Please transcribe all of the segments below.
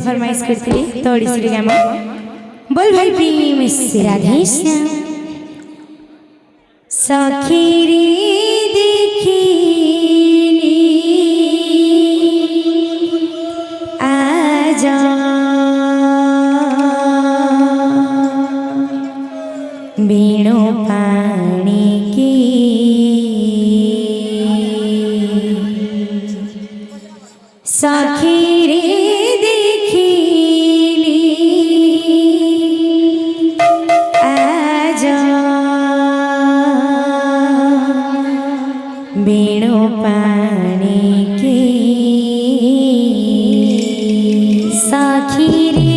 फरमाइश करती थोड़ी सी गाम बोल भाई प्रेम से राधे श्याम सखी रे देखी आजा बीणो पानी की सखी रे बीणो पानी की साखी रे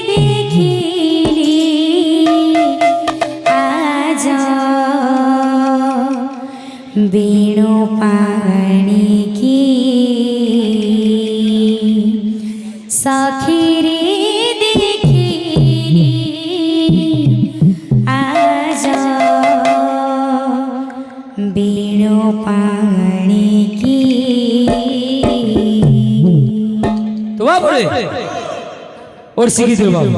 देखिली आजा बीणो पानी की साखी रे देखिली आजा बीणो पानी की तो बाप रे और सीखी दे बाबू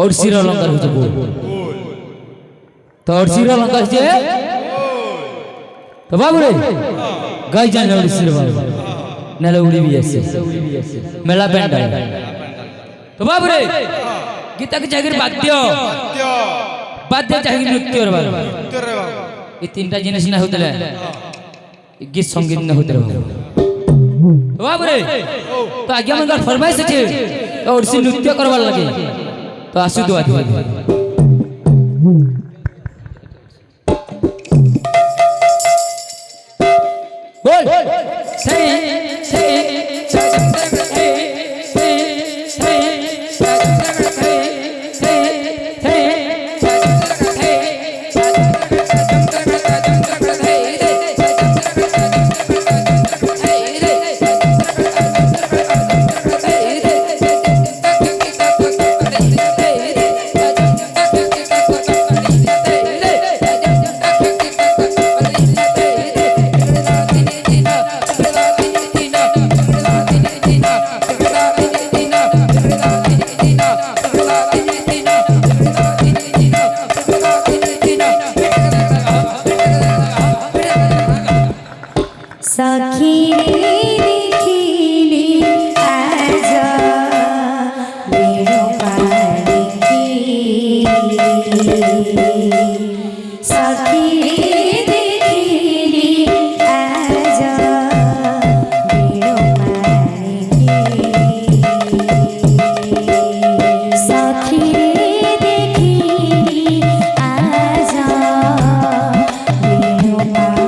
और सिरा अलंकार हो बोल तो और सिरा अलंकार से तो बाबू रे गाय जान और सिरा बाबू नला उड़ी भी ऐसे मेला बैंड है तो बाबू रे गीता की जागिर बाध्य जागिर नृत्य और बाबू ये तीनटा जिनिस ना होतले गीत संगीत ना होतले बाबू रे तो आज्ञा मंगल फरमाइश छे और से नृत्य करवा लगे तो आसु दो आदमी बोल सखी रे देखिली आजा बीणो पानी की सखी रे देखिली आजा बीणो पानी की सखी रे देखिली आजा बीणो पानी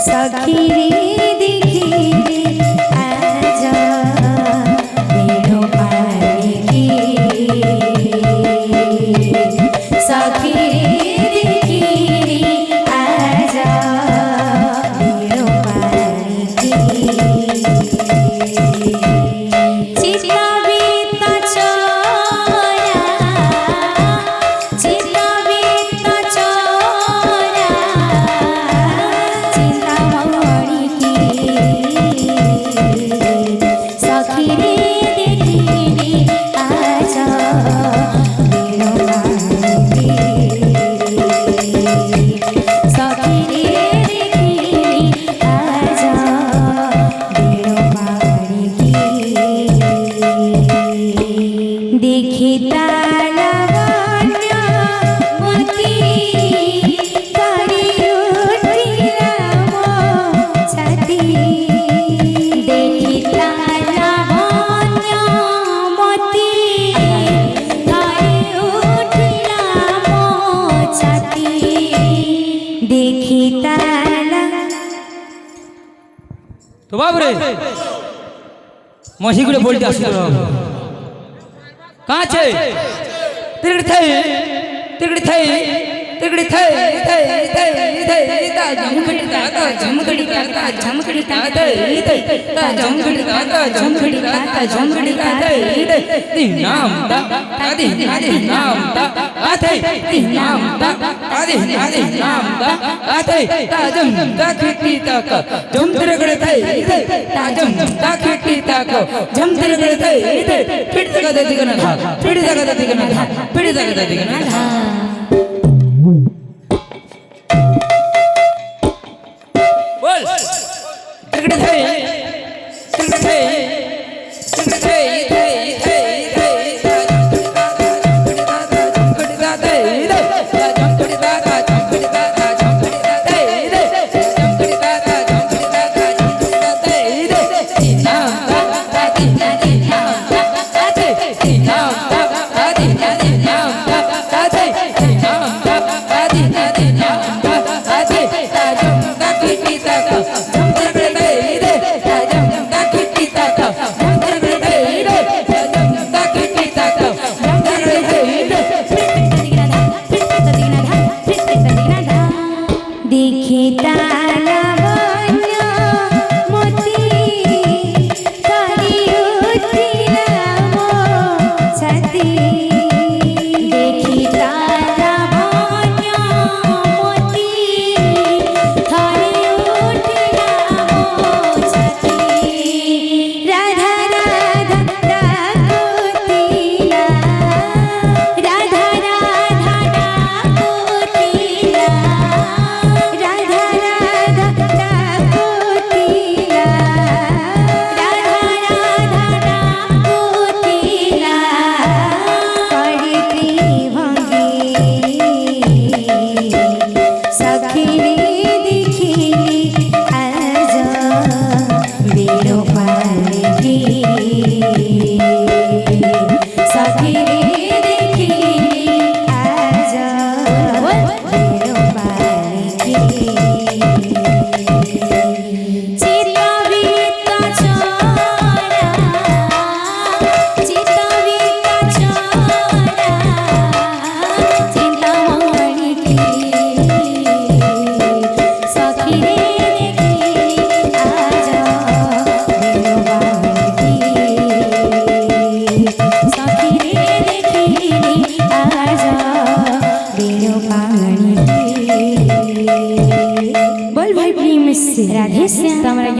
सखी रे देखिली आजा तो बाप रे मसी गुले बोलते आसु कहाँ छे तिरगड़ी थे तिरगड़ी थे तिरगड़ी थे थे थे थे ता झमखड़ी ता झमखड़ी ता झमखड़ी ता ता झमखड़ी ता झमखड़ी ता झमखड़ी ता ती नाम ता आदि आदि नाम ता आते ती नाम ता आदि आदि नाम ता आते ता जम ता खिटी ता जम तिरगड़ी थे ता जम ता खिटी ता जम तिरगड़ी थे पिट तक दे दिगना था पिट तक दे दिगना था पिट तक दे दिगना था बोल तिरगड़ी थे तिरगड़ी थे तिरगड़ी थे थे थे थे झमखड़ी ता झमखड़ी ता झमखड़ी ता झमखड़ी ता झमखड़ी ता झमखड़ी ता झमखड़ी ता ती नाम ता आदि आदि नाम ता आते ती नाम ता आदि आदि नाम ता आते ती नाम ता आदि आदि नाम ता आते ता जम ता खिटी ता जम तिरगड़ी थे ता जम ता खिटी ता जम तिरगड़ी थे ता जम ता खिटी ता जम तिरगड़ी थे देखे ताला बन्या मोती करी उठिला मो छाती देखी ताला बन्या मोती करी उठिला मो छाती राधा राधा डाकुतिला राधा राधा डाकुतिला राधा राधा डाकुतिला राधा राधा डाकुतिला पड़ती भंगी सखीरी दिखिली आज बेड़ो पार की